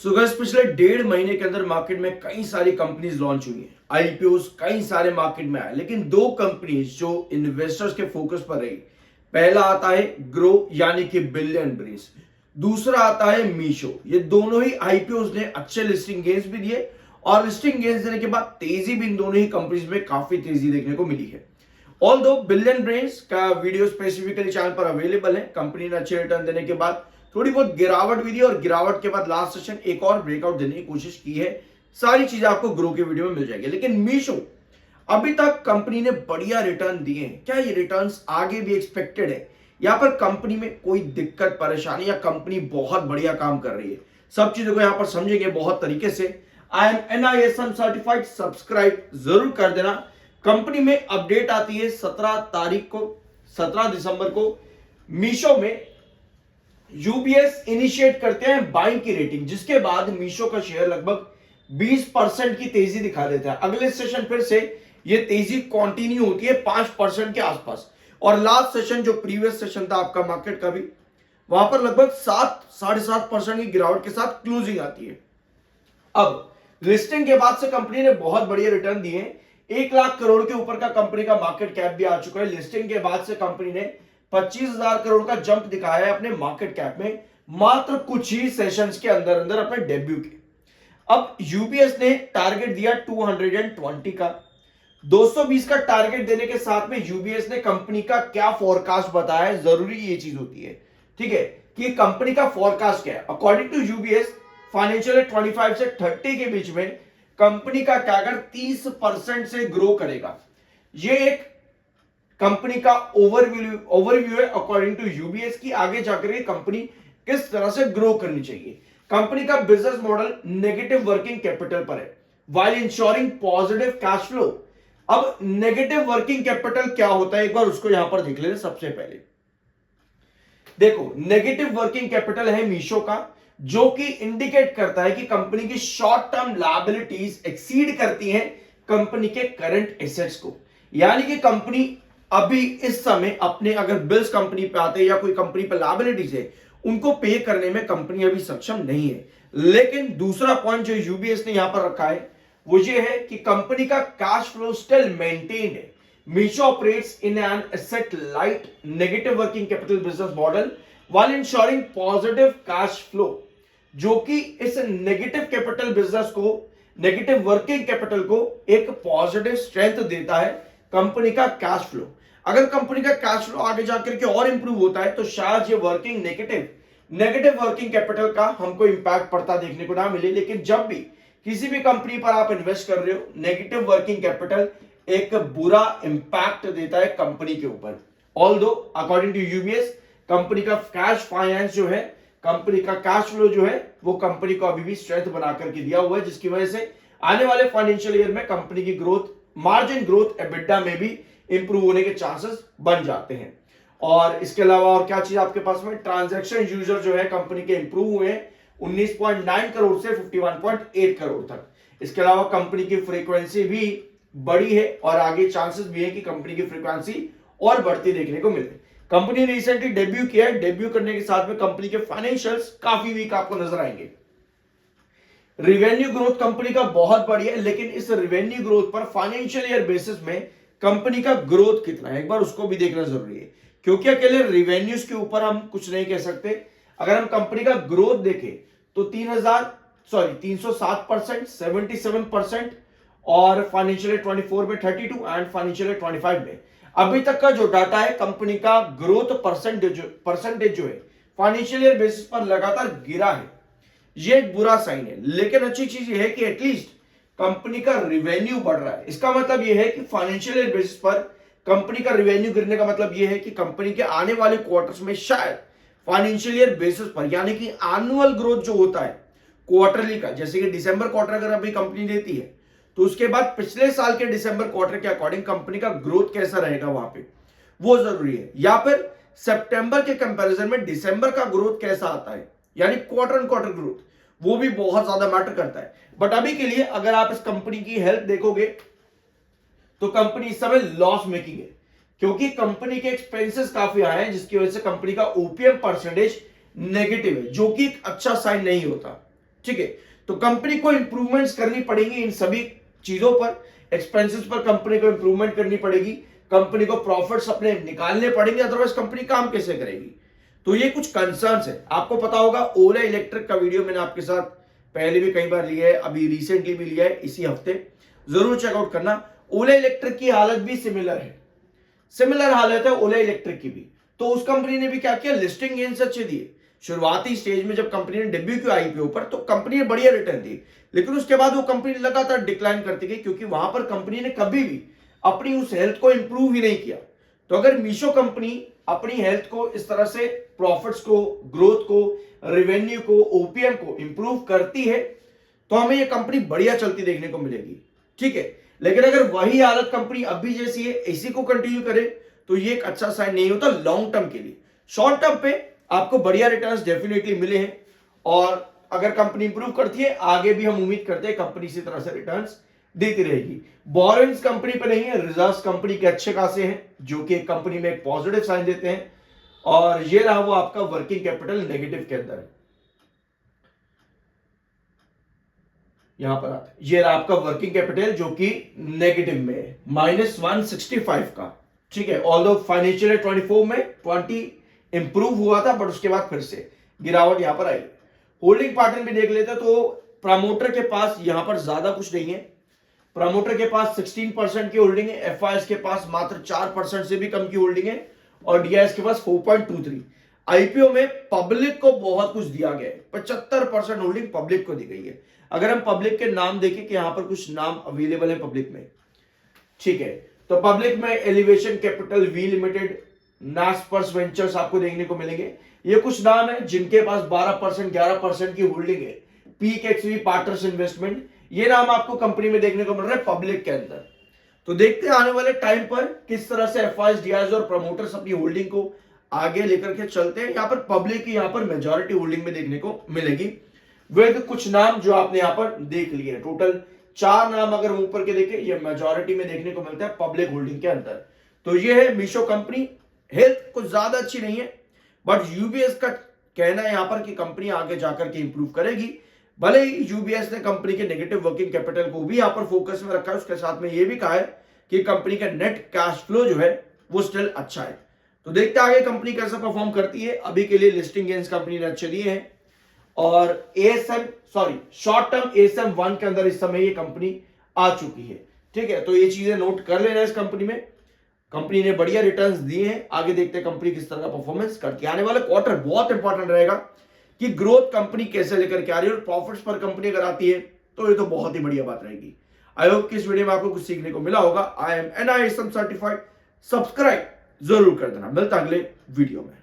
Guys पिछले 1.5 महीने के अंदर मार्केट में कई सारी कंपनीज लॉन्च हुई हैं। आईपीओस कई सारे मार्केट में आए, लेकिन दो कंपनीज जो इन्वेस्टर्स के फोकस पर रही। पहला आता है ग्रो यानी कि बिलियन ब्रेस, दूसरा आता है मीशो। ये दोनों ही आईपीओस ने अच्छे लिस्टिंग गेन्स भी दिए और लिस्टिंग गेन्स देने के बाद तेजी भी इन दोनों ही कंपनीज में काफी तेजी देखने को मिली है। ऑल दो बिलियन ब्रेन्स का वीडियो स्पेसिफिकली चैनल पर अवेलेबल है। कंपनी ने अच्छे रिटर्न देने के बाद थोड़ी बहुत गिरावट भी दी और गिरावट के बाद लास्ट सेशन एक और ब्रेकआउट देने की कोशिश की है। सारी चीजें आपको ग्रो के वीडियो में मिल जाएगी। लेकिन मीशो अभी तक कंपनी ने बढ़िया रिटर्न दिए हैं। क्या ये रिटर्न्स आगे भी एक्सपेक्टेड है? यहां पर कंपनी में कोई दिक्कत परेशानी या कंपनी बहुत बढ़िया काम कर रही है? सब चीजों को यहां पर समझेंगे बहुत तरीके से। I am NISM certified, subscribe जरूर कर देना। कंपनी में अपडेट आती है 17 दिसंबर को। मीशो में यूबीएस इनिशिएट करते हैं बाइंग की रेटिंग, जिसके बाद मीशो का शेयर लगभग 20% की तेजी दिखा देता है। अगले सेशन फिर से ये तेजी कंटिन्यू होती है 5% के आसपास। और लास्ट सेशन जो प्रीवियस सेशन था आपका मार्केट का भी, वहां पर लगभग 7-7.5% की गिरावट के साथ क्लोजिंग आती है। अब लिस्टिंग के बाद से कंपनी ने बहुत बढ़िया रिटर्न दिए। 1 लाख करोड़ के ऊपर का कंपनी का मार्केट कैप भी आ चुका है। लिस्टिंग के बाद से कंपनी ने 25,000 करोड़ का जंप दिखाया है अपने मार्केट कैप में, मात्र कुछ ही सेशंस के अंदर अंदर अपने डेब्यू के। अब यूबीएस ने टारगेट दिया 220 का, 220 का टारगेट देने के साथ में यूबीएस ने कंपनी का क्या फोरकास्ट बताया है। जरूरी ये चीज होती है, ठीक है, कि कंपनी का फोरकास्ट क्या है। अकॉर्डिंग टू यूबीएस फाइनेंशियल 25 से 30 के बीच में कंपनी का कैगर 30% से ग्रो करेगा। ये एक कंपनी का ओवरव्यू है अकॉर्डिंग टू यूबीएस की। आगे जाकर ये कंपनी किस तरह से ग्रो करनी चाहिए। कंपनी का business model negative working capital पर है while ensuring positive cash flow. अब नेगेटिव वर्किंग कैपिटल क्या होता है, एक बार उसको यहां पर देख लेते। सबसे पहले देखो, नेगेटिव वर्किंग कैपिटल है मीशो का, जो कि इंडिकेट करता है कि कंपनी की शॉर्ट टर्म लायबिलिटीज एक्सीड करती हैं कंपनी के करंट एसेट्स को। यानी कि कंपनी अभी इस समय अपने अगर बिल्स कंपनी पे आते हैं या कोई कंपनी पे लायबिलिटीज है, उनको पे करने में कंपनी अभी सक्षम नहीं है। लेकिन दूसरा पॉइंट जो यूबीएस ने यहां पर रखा है वो ये है कि कंपनी का कैश फ्लो स्टिल मेंटेन्ड है। Meesho operates in an asset light negative working capital business model while ensuring positive cash flow, जो कि इस नेगेटिव कैपिटल बिजनेस को, नेगेटिव वर्किंग कैपिटल को एक पॉजिटिव स्ट्रेंथ देता है कंपनी का कैश फ्लो। अगर कंपनी का कैश फ्लो आगे जाकर के और इंप्रूव होता है तो शायद ये वर्किंग नेगेटिव वर्किंग कैपिटल का हमको इंपैक्ट पड़ता देखने को ना मिले। लेकिन जब भी किसी भी कंपनी पर आप इन्वेस्ट कर रहे हो, नेगेटिव वर्किंग कैपिटल एक बुरा इंपैक्ट देता है कंपनी के ऊपर। Although according to UBS company का कैश फाइनेंस जो है, कंपनी का कैश फ्लो जो है, वो कंपनी को अभी भी स्ट्रेंथ बना करके दिया हुआ है, जिसकी वजह से आने वाले फाइनेंशियल ईयर में कंपनी की ग्रोथ, मार्जिन ग्रोथ, एबिटा में भी इंप्रूव होने के चांसेस बन जाते हैं। और इसके अलावा और क्या चीज आपके पास में, ट्रांजैक्शन यूजर जो है कंपनी के इंप्रूव हुए हैं 19.9 करोड़ से 51.8 करोड़ तक। इसके अलावा कंपनी की फ्रीक्वेंसी भी बढ़ी है और आगे चांसेस भी है कि कंपनी की फ्रीक्वेंसी और बढ़ती देखने को मिले। कंपनी ने रिसेंटली डेब्यू किया है। डेब्यू करने के साथ में कंपनी के फाइनेंशियल्स काफी वीक आपको नजर आएंगे। रिवेन्यू ग्रोथ कंपनी का बहुत बढ़िया है, लेकिन इस रिवेन्यू ग्रोथ पर फाइनेंशियल ईयर बेसिस में कंपनी का ग्रोथ कितना है, एक बार उसको भी देखना जरूरी है। क्योंकि अकेले रिवेन्यूज के ऊपर हम कुछ नहीं कह सकते। अगर हम कंपनी का ग्रोथ देखें तो 307%, 77% और फाइनेंशियल 24 में 32 एंड फाइनेंशियल 25 में अभी तक का जो डाटा है कंपनी का ग्रोथ परसेंटेज जो है फाइनेंशियल ईयर बेसिस पर लगातार गिरा है। ये एक बुरा साइन है। लेकिन अच्छी चीज ये है कि एटलीस्ट कंपनी का रिवेन्यू बढ़ रहा है। इसका मतलब यह है कि फाइनेंशियल ईयर बेसिस पर कंपनी का रिवेन्यू गिरने का मतलब यह है कि कंपनी के आने वाले क्वार्टर्स में शायद फाइनेंशियल ईयर बेसिस पर, यानी कि एनुअल ग्रोथ जो होता है क्वार्टरली का, जैसे कि दिसंबर क्वार्टर अगर अभी कंपनी देती है तो उसके बाद पिछले साल के दिसंबर क्वार्टर के अकॉर्डिंग कंपनी का ग्रोथ कैसा रहेगा वहां पे, वो जरूरी है। या फिर सितंबर के कंपैरिजन में दिसंबर का ग्रोथ कैसा आता है, यानी क्वार्टर ऑन क्वार्टर ग्रोथ, वो भी बहुत ज्यादा मैटर करता है। बट अभी के लिए अगर आप इस कंपनी की हेल्थ देखोगे तो कंपनी इस समय लॉस मेकिंग है, क्योंकि कंपनी के एक्सपेंसेस काफी हाई हैं, जिसकी वजह से कंपनी का ओपीएम परसेंटेज नेगेटिव है, जो कि एक अच्छा साइन नहीं होता। ठीक है। तो कंपनी को इंप्रूवमेंट्स करनी पड़ेंगी इन सभी चीजों पर, एक्सपेंसेस पर कंपनी को इंप्रूवमेंट करनी पड़ेगी, कंपनी को प्रॉफिट्स अपने निकालने पड़ेंगे, अदरवाइज कंपनी काम कैसे करेगी। तो ये कुछ कंसर्न्स है। आपको पता होगा ओला इलेक्ट्रिक का वीडियो मैंने आपके साथ पहले भी कई बार लिया है, अभी रिसेंटली भी लिया है इसी हफ्ते, जरूर चेकआउट करना। ओला इलेक्ट्रिक की हालत भी सिमिलर है, सिमिलर हालत है ओला इलेक्ट्रिक की भी। तो उस कंपनी ने भी क्या किया, लिस्टिंग गेन्स अच्छे दिए। शुरुआती स्टेज में जब कंपनी ने डेब्यू किया आईपीओ पर, तो कंपनी ने बढ़िया रिटर्न दी, लेकिन उसके बाद वो कंपनी लगातार डिक्लाइन करती गई, क्योंकि वहां पर कंपनी ने कभी भी अपनी उस हेल्थ को इंप्रूव ही नहीं किया। तो अगर मीशो कंपनी अपनी हेल्थ को इस तरह से, प्रॉफिट्स को, ग्रोथ को, रेवेन्यू को, ओपीएम को इंप्रूव करती है, तो हमें ये कंपनी बढ़िया चलती देखने को मिलेगी, ठीक है। लेकिन अगर वही हालत कंपनी अभी जैसी है, इसी को कंटिन्यू करे, तो ये एक अच्छा साइन नहीं होता लॉन्ग टर्म के लिए। शॉर्ट टर्म पे आपको बढ़िया रिटर्न्स डेफिनेटली मिले हैं, और अगर कंपनी इंप्रूव करती है, आगे भी हम उम्मीद करते हैं कंपनी इसी तरह से रिटर्न्स देती रहेगी। बोरोइंग्स कंपनी पे नहीं है, रिजर्व्स कंपनी के अच्छे खासे हैं, जो कि कंपनी में एक पॉजिटिव साइन देते हैं। और ये रहा वो आपका वर्किंग कैपिटल नेगेटिव के अंदर, यहां पर आता है, ये रहा आपका वर्किंग कैपिटल जो कि नेगेटिव में है, -165 का, ठीक है। ऑल्दो फाइनेंशियल 24 में 20 इंप्रूव हुआ था, बट उसके बाद फिर से गिरावट यहां पर आई। होल्डिंग पैटर्न भी देख लेते तो प्रमोटर के पास यहां पर ज्यादा कुछ नहीं है। प्रमोटर के पास 16% की होल्डिंग है, एफआईएस के पास मात्र 4% से भी कम की होल्डिंग है, और डीआईएस के पास 4.23। आईपीओ में पब्लिक को बहुत कुछ दिया गया है, 75% होल्डिंग पब्लिक को दी गई है। अगर हम पब्लिक के नाम देखें कि यहां पर कुछ नाम अवेलेबल है पब्लिक में, ठीक है, तो पब्लिक में Elevation Capital, V Limited, Naspers Ventures आपको देखने को मिलेंगे। ये कुछ नाम है जिनके पास 12%, 11% की होल्डिंग है। पीक एक्सवी पार्टनर्स इन्वेस्टमेंट, ये नाम आपको कंपनी में देखने को मिल रहा है पब्लिक के अंदर। तो देखते हैं आने वाले टाइम पर किस तरह से एफआईएस, डीआईएस और प्रमोटर्स अपनी होल्डिंग को आगे लेकर के चलते हैं। यहां पर पब्लिक की यहां पर मेजॉरिटी होल्डिंग में देखने को मिलेगी, वे कुछ नाम जो आपने यहां पर देख लिए। टोटल 4 नाम अगर ऊपर के देखें, ये मेजॉरिटी में देखने को मिलता है पब्लिक होल्डिंग के अंदर। तो ये है मीशो कंपनी। हेल्थ कुछ ज्यादा अच्छी नहीं है, बट यूबीएस का कहना है यहां पर कि कंपनी आगे जाकर के इंप्रूव करेगी। भले ही यूबीएस ने कंपनी के नेगेटिव वर्किंग कैपिटल को भी यहां पर फोकस में रखा है, उसके साथ में यह भी कहा है कि कंपनी का नेट कैश फ्लो जो है वो स्टिल अच्छा है। तो देखते हैं आगे कंपनी कैसा परफॉर्म करती है। अभी के लिए लिस्टिंग गेन्स कंपनी ने अच्छे दिए हैं, और शॉर्ट टर्म एएसएम 1 के अंदर इस समय ये कंपनी आ चुकी है, ठीक है। तो ये चीजें नोट कर लेना इस कंपनी में। कंपनी ने बढ़िया रिटर्न्स दिए हैं, आगे देखते हैं कंपनी किस तरह का परफॉर्मेंस करती है। आने वाला क्वार्टर बहुत इंपॉर्टेंट रहेगा कि ग्रोथ कंपनी कैसे लेकर के आ रही है, और प्रॉफिट्स पर कंपनी अगर आती है तो ये तो बहुत ही बढ़िया बात रहेगी। आई होप कि इस वीडियो में आपको कुछ सीखने को मिला होगा। I am NISM certified, subscribe जरूर कर देना। मिलता अगले वीडियो में।